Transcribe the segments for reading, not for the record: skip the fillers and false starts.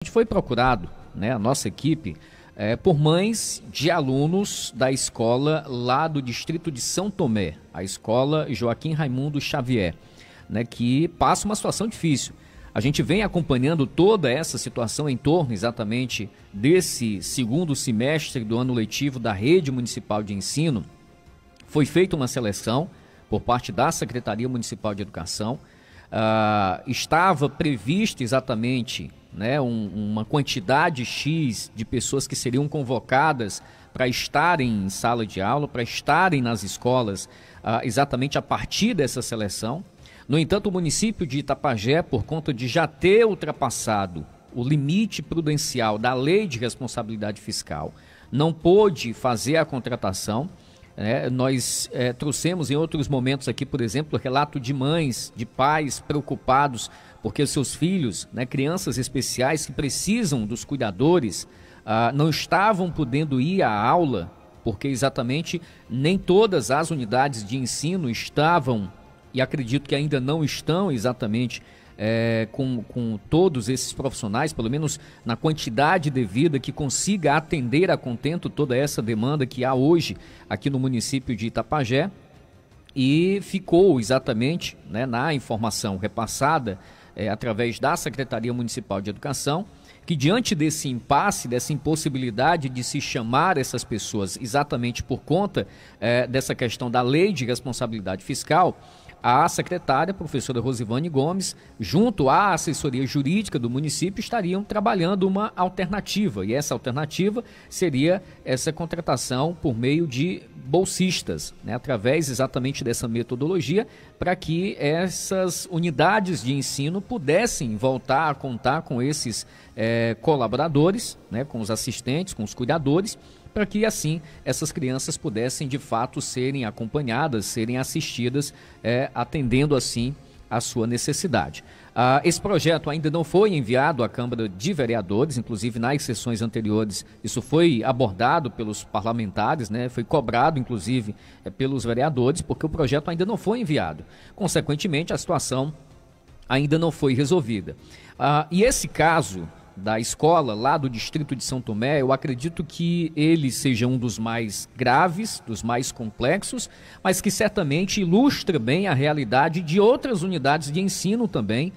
A gente foi procurado, né, a nossa equipe, por mães de alunos da escola lá do distrito de São Tomé, a escola Joaquim Raimundo Xavier, né, que passa uma situação difícil. A gente vem acompanhando toda essa situação em torno exatamente desse segundo semestre do ano letivo da Rede Municipal de Ensino. Foi feita uma seleção por parte da Secretaria Municipal de Educação. Estava prevista exatamente, né, uma quantidade X de pessoas que seriam convocadas para estarem em sala de aula, para estarem nas escolas, exatamente a partir dessa seleção. No entanto, o município de Itapajé, por conta de já ter ultrapassado o limite prudencial da Lei de Responsabilidade Fiscal, não pôde fazer a contratação. Nós trouxemos em outros momentos aqui, por exemplo, relato de mães, de pais preocupados porque os seus filhos, né, crianças especiais que precisam dos cuidadores, não estavam podendo ir à aula, porque exatamente nem todas as unidades de ensino estavam, e acredito que ainda não estão exatamente com todos esses profissionais, pelo menos na quantidade devida que consiga atender a contento toda essa demanda que há hoje aqui no município de Itapajé. E ficou exatamente, né, na informação repassada através da Secretaria Municipal de Educação, que diante desse impasse, dessa impossibilidade de se chamar essas pessoas exatamente por conta dessa questão da Lei de Responsabilidade Fiscal, a secretária, professora Rosivane Gomes, junto à assessoria jurídica do município, estariam trabalhando uma alternativa. E essa alternativa seria essa contratação por meio de bolsistas, né, através exatamente dessa metodologia, para que essas unidades de ensino pudessem voltar a contar com esses colaboradores, né, com os assistentes, com os cuidadores, para que assim essas crianças pudessem de fato serem acompanhadas, serem assistidas, atendendo assim a sua necessidade. Esse projeto ainda não foi enviado à Câmara de Vereadores, inclusive nas sessões anteriores isso foi abordado pelos parlamentares, né? Foi cobrado inclusive pelos vereadores, porque o projeto ainda não foi enviado. Consequentemente, a situação ainda não foi resolvida. E esse caso da escola lá do distrito de São Tomé, eu acredito que ele seja um dos mais graves, dos mais complexos, mas que certamente ilustra bem a realidade de outras unidades de ensino também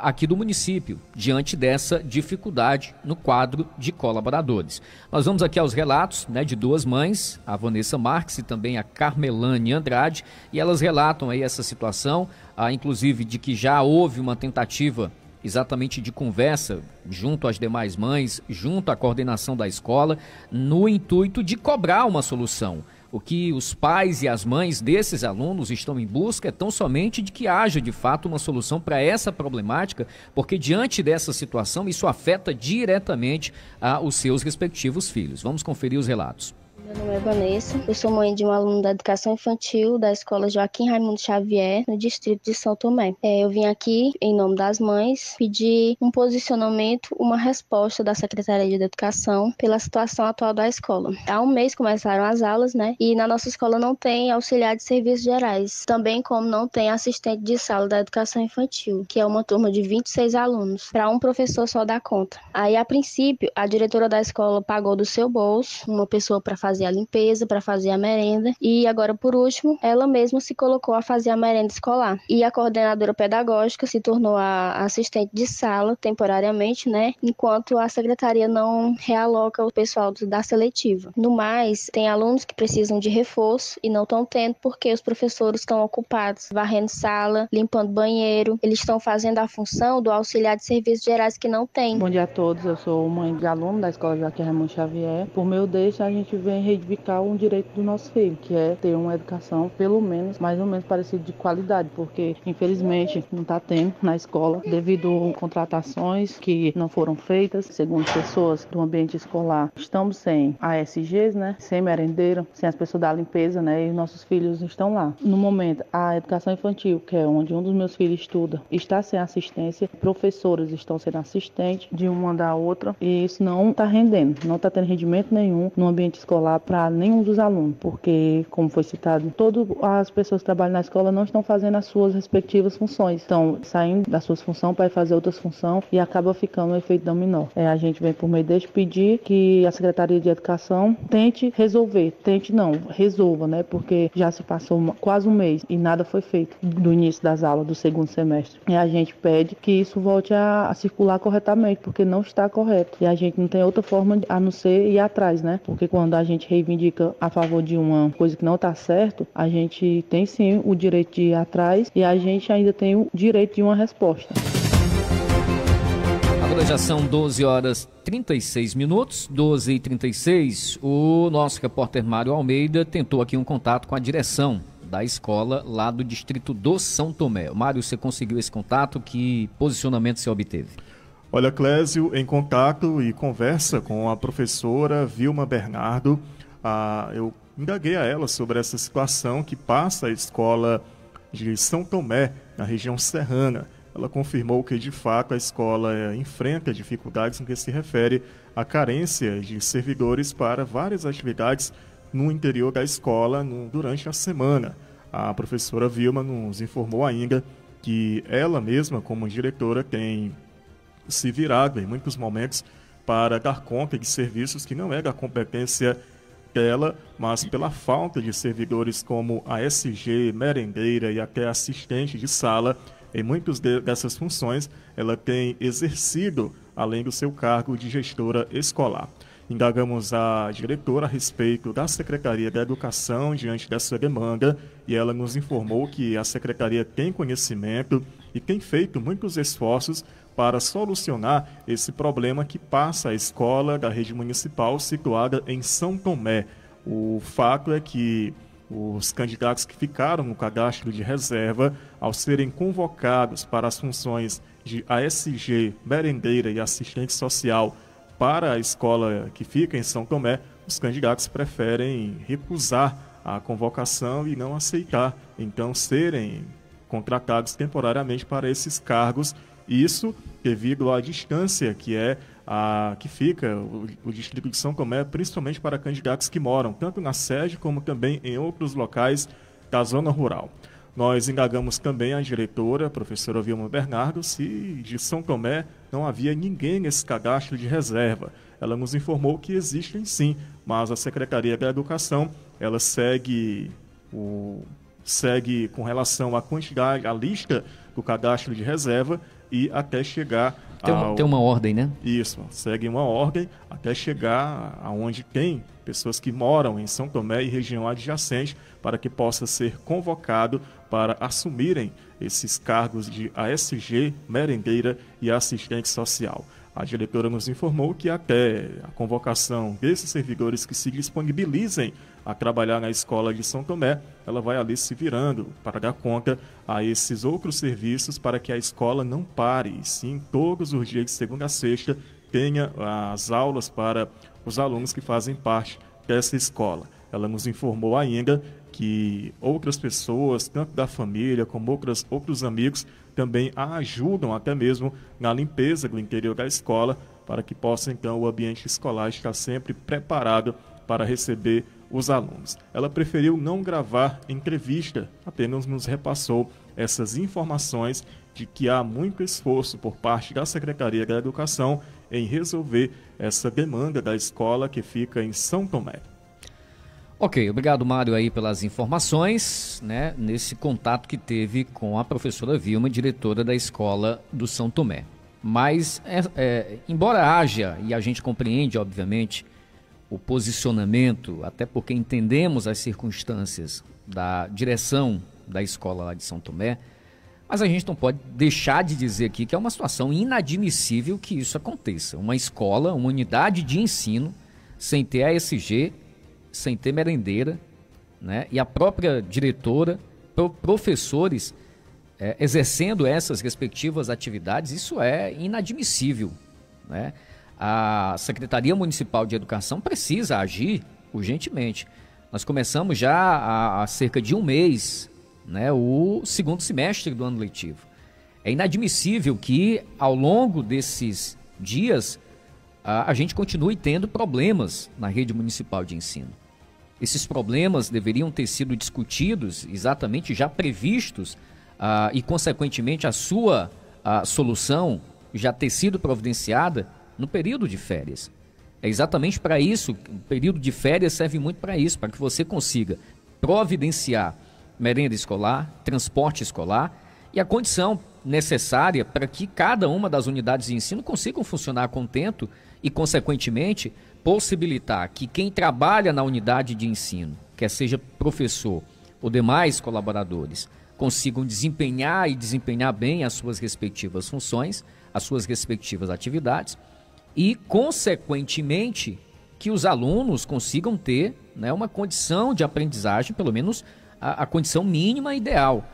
aqui do município, diante dessa dificuldade no quadro de colaboradores. Nós vamos aqui aos relatos, né, de duas mães, a Vanessa Marques e também a Carmelane Andrade, e elas relatam aí essa situação, inclusive de que já houve uma tentativa exatamente de conversa junto às demais mães, junto à coordenação da escola, no intuito de cobrar uma solução. O que os pais e as mães desses alunos estão em busca é tão somente de que haja de fato uma solução para essa problemática, porque diante dessa situação isso afeta diretamente os seus respectivos filhos. Vamos conferir os relatos. Meu nome é Vanessa, eu sou mãe de um aluno da educação infantil da escola Joaquim Raimundo Xavier, no distrito de São Tomé. Eu vim aqui, em nome das mães, pedir um posicionamento, uma resposta da Secretaria de Educação pela situação atual da escola. Há um mês começaram as aulas, né? E na nossa escola não tem auxiliar de serviços gerais, também como não tem assistente de sala da educação infantil, que é uma turma de 26 alunos, para um professor só dar conta. Aí, a princípio, a diretora da escola pagou do seu bolso uma pessoa para fazer a limpeza, para fazer a merenda, e agora por último ela mesma se colocou a fazer a merenda escolar, e a coordenadora pedagógica se tornou a assistente de sala temporariamente, né, enquanto a secretaria não realoca o pessoal da seletiva. No mais, tem alunos que precisam de reforço e não estão tendo porque os professores estão ocupados varrendo sala, limpando banheiro, eles estão fazendo a função do auxiliar de serviços gerais que não tem. Bom dia a todos, eu sou mãe de aluno da escola Joaquim Raimundo Xavier. Por meio deste, a gente vem reivindicar um direito do nosso filho, que é ter uma educação, pelo menos, mais ou menos parecida de qualidade, porque infelizmente não está tendo na escola, devido a contratações que não foram feitas, segundo pessoas do ambiente escolar. Estamos sem ASGs, né, sem merendeira, sem as pessoas da limpeza, né, e nossos filhos estão lá. No momento, a educação infantil, que é onde um dos meus filhos estuda, está sem assistência, professores estão sendo assistentes de uma da outra, e isso não está rendendo, não está tendo rendimento nenhum no ambiente escolar. escolar para nenhum dos alunos, porque, como foi citado, todas as pessoas que trabalham na escola não estão fazendo as suas respectivas funções, estão saindo das suas funções para fazer outras funções e acaba ficando um efeito dominó. A gente vem por meio deste pedir que a Secretaria de Educação resolva, né? Porque já se passou quase um mês e nada foi feito do início das aulas do segundo semestre. E a gente pede que isso volte a circular corretamente, porque não está correto. E a gente não tem outra forma a não ser ir atrás, né? Porque quando a gente reivindica a favor de uma coisa que não está certo, a gente tem sim o direito de ir atrás e a gente ainda tem o direito de uma resposta. Agora já são 12 horas 36 minutos, 12h36. O nosso repórter Mário Almeida tentou aqui um contato com a direção da escola lá do distrito do São Tomé. Mário, você conseguiu esse contato? Que posicionamento você obteve? Olha, Clésio, em contato e conversa com a professora Vilma Bernardo, eu indaguei a ela sobre essa situação que passa a escola de São Tomé, na região serrana. Ela confirmou que, de fato, a escola enfrenta dificuldades no que se refere à carência de servidores para várias atividades no interior da escola durante a semana. A professora Vilma nos informou ainda que ela mesma, como diretora, tem se virado em muitos momentos para dar conta de serviços que não é da competência dela, mas pela falta de servidores como a SG, merendeira e até assistente de sala. Em muitas dessas funções, ela tem exercido, além do seu cargo de gestora escolar. Indagamos a diretora a respeito da Secretaria da Educação diante dessa demanda e ela nos informou que a Secretaria tem conhecimento e tem feito muitos esforços para solucionar esse problema que passa a escola da rede municipal situada em São Tomé. O fato é que os candidatos que ficaram no cadastro de reserva, ao serem convocados para as funções de ASG, merendeira e assistente social para a escola que fica em São Tomé, os candidatos preferem recusar a convocação e não aceitar, então, serem contratados temporariamente para esses cargos. Isso devido à distância que fica o distrito de São Tomé, principalmente para candidatos que moram tanto na sede como também em outros locais da zona rural. Nós indagamos também a diretora, a professora Vilma Bernardo, se de São Tomé não havia ninguém nesse cadastro de reserva. Ela nos informou que existem sim, mas a Secretaria da Educação ela segue segue com relação à quantidade, à lista do cadastro de reserva e até chegar tem uma ordem, né? Isso, segue uma ordem até chegar aonde tem pessoas que moram em São Tomé e região adjacente para que possa ser convocado para assumirem esses cargos de ASG, merendeira e assistente social. A diretora nos informou que até a convocação desses servidores que se disponibilizem a trabalhar na escola de São Tomé, ela vai ali se virando para dar conta a esses outros serviços para que a escola não pare, e sim, todos os dias de segunda a sexta, tenha as aulas para os alunos que fazem parte dessa escola. Ela nos informou ainda que outras pessoas, tanto da família como outros amigos, também a ajudam até mesmo na limpeza do interior da escola, para que possa então o ambiente escolar estar sempre preparado para receber os alunos. Ela preferiu não gravar entrevista, apenas nos repassou essas informações de que há muito esforço por parte da Secretaria da Educação em resolver essa demanda da escola que fica em São Tomé. Ok, obrigado, Mário, aí pelas informações, né, nesse contato que teve com a professora Vilma, diretora da escola do São Tomé. Mas, embora haja, e a gente compreende, obviamente, o posicionamento, até porque entendemos as circunstâncias da direção da escola lá de São Tomé, mas a gente não pode deixar de dizer aqui que é uma situação inadmissível que isso aconteça. Uma escola, uma unidade de ensino, sem ter ASG, sem ter merendeira, né? E a própria diretora, professores exercendo essas respectivas atividades, isso é inadmissível, né? A Secretaria Municipal de Educação precisa agir urgentemente. Nós começamos já há cerca de um mês, né, o segundo semestre do ano letivo. É inadmissível que ao longo desses dias a gente continue tendo problemas na rede municipal de ensino. Esses problemas deveriam ter sido discutidos, exatamente já previstos, e consequentemente a sua solução já ter sido providenciada no período de férias. É exatamente para isso, o período de férias serve muito para isso, para que você consiga providenciar merenda escolar, transporte escolar e a condição necessária para que cada uma das unidades de ensino consigam funcionar contento e, consequentemente, possibilitar que quem trabalha na unidade de ensino, quer seja professor ou demais colaboradores, consigam desempenhar bem as suas respectivas funções, as suas respectivas atividades e, consequentemente, que os alunos consigam ter, né, uma condição de aprendizagem, pelo menos a condição mínima ideal.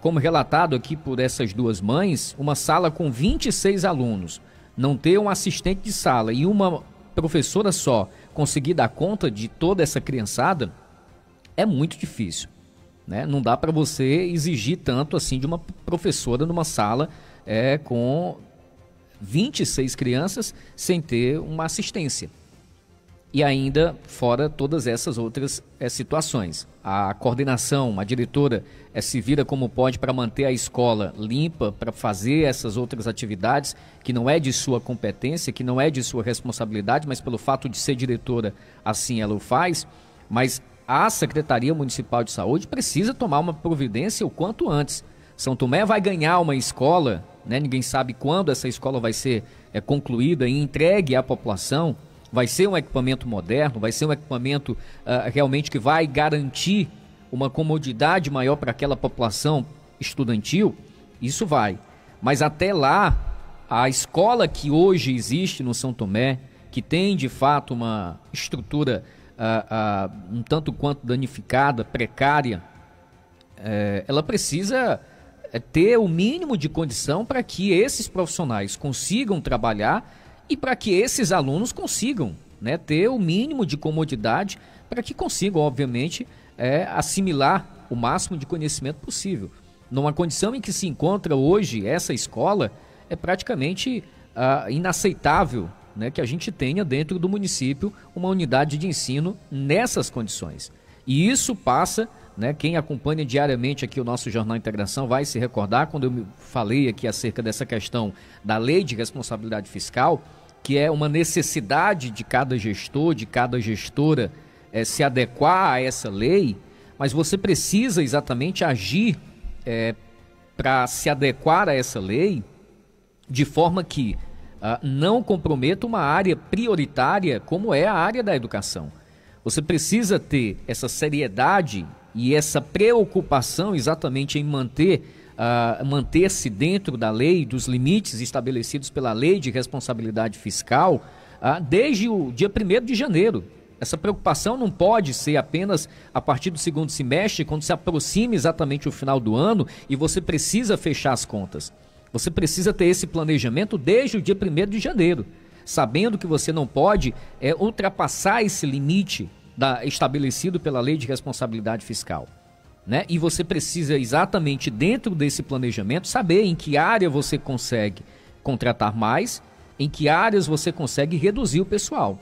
Como relatado aqui por essas duas mães, uma sala com 26 alunos, não ter um assistente de sala e uma professora só conseguir dar conta de toda essa criançada é muito difícil, né? Não dá para você exigir tanto assim de uma professora numa sala com 26 crianças sem ter uma assistência. E ainda fora todas essas outras situações. A coordenação, a diretora se vira como pode para manter a escola limpa, para fazer essas outras atividades que não é de sua competência, que não é de sua responsabilidade, mas pelo fato de ser diretora, assim ela o faz. Mas a Secretaria Municipal de Saúde precisa tomar uma providência o quanto antes. São Tomé vai ganhar uma escola, né? Ninguém sabe quando essa escola vai ser concluída e entregue à população. Vai ser um equipamento moderno, vai ser um equipamento realmente que vai garantir uma comodidade maior para aquela população estudantil, isso vai. Mas até lá, a escola que hoje existe no São Tomé, que tem de fato uma estrutura um tanto quanto danificada, precária, ela precisa ter o mínimo de condição para que esses profissionais consigam trabalhar e para que esses alunos consigam, né, ter o mínimo de comodidade para que consigam, obviamente, assimilar o máximo de conhecimento possível. Numa condição em que se encontra hoje essa escola, é praticamente inaceitável, né, que a gente tenha dentro do município uma unidade de ensino nessas condições. E isso passa, né, quem acompanha diariamente aqui o nosso Jornal Integração vai se recordar quando eu falei aqui acerca dessa questão da lei de responsabilidade fiscal, que é uma necessidade de cada gestor, de cada gestora se adequar a essa lei, mas você precisa exatamente agir para se adequar a essa lei de forma que não comprometa uma área prioritária como é a área da educação. Você precisa ter essa seriedade e essa preocupação exatamente em manter-se dentro da lei, dos limites estabelecidos pela lei de responsabilidade fiscal, desde o dia 1º de janeiro. Essa preocupação não pode ser apenas a partir do segundo semestre, quando se aproxima exatamente o final do ano e você precisa fechar as contas. Você precisa ter esse planejamento desde o dia 1º de janeiro, sabendo que você não pode ultrapassar esse limite estabelecido pela lei de responsabilidade fiscal, né? E você precisa exatamente dentro desse planejamento saber em que área você consegue contratar mais, em que áreas você consegue reduzir o pessoal.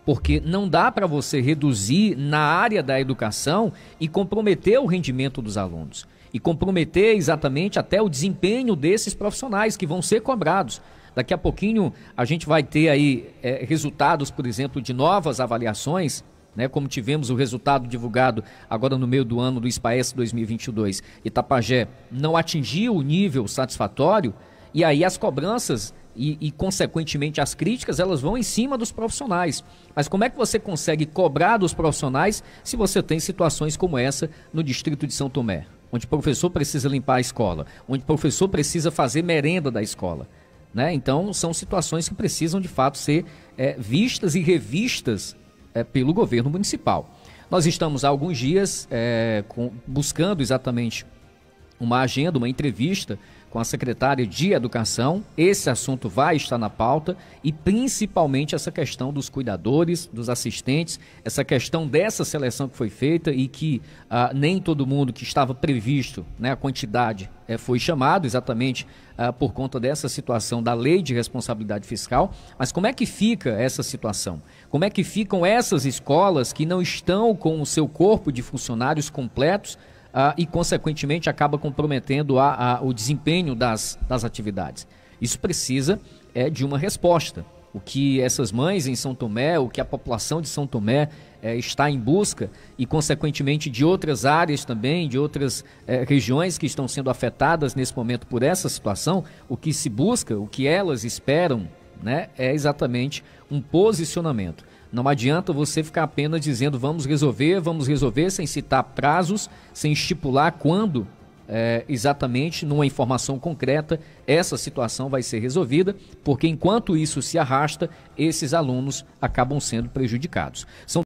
Porque não dá para você reduzir na área da educação e comprometer o rendimento dos alunos. E comprometer exatamente até o desempenho desses profissionais que vão ser cobrados. Daqui a pouquinho a gente vai ter aí resultados, por exemplo, de novas avaliações, né, como tivemos o resultado divulgado agora no meio do ano do SPAES 2022. Itapajé não atingiu o nível satisfatório e aí as cobranças e consequentemente as críticas, elas vão em cima dos profissionais. Mas como é que você consegue cobrar dos profissionais se você tem situações como essa no distrito de São Tomé, onde o professor precisa limpar a escola, onde o professor precisa fazer merenda da escola, né? Então são situações que precisam de fato ser vistas e revistas pelo governo municipal. Nós estamos há alguns dias buscando exatamente uma agenda, uma entrevista com a secretária de Educação. Esse assunto vai estar na pauta e principalmente essa questão dos cuidadores, dos assistentes, essa questão dessa seleção que foi feita e que nem todo mundo que estava previsto, né, a quantidade foi chamado exatamente por conta dessa situação da lei de responsabilidade fiscal. Mas como é que fica essa situação? Como é que ficam essas escolas que não estão com o seu corpo de funcionários completos e, consequentemente, acaba comprometendo o desempenho das atividades? Isso precisa de uma resposta. O que essas mães em São Tomé, o que a população de São Tomé está em busca e, consequentemente, de outras áreas também, de outras regiões que estão sendo afetadas nesse momento por essa situação, o que se busca, o que elas esperam, né, é exatamente um posicionamento. Não adianta você ficar apenas dizendo vamos resolver, sem citar prazos, sem estipular quando exatamente, numa informação concreta, essa situação vai ser resolvida, porque enquanto isso se arrasta, esses alunos acabam sendo prejudicados.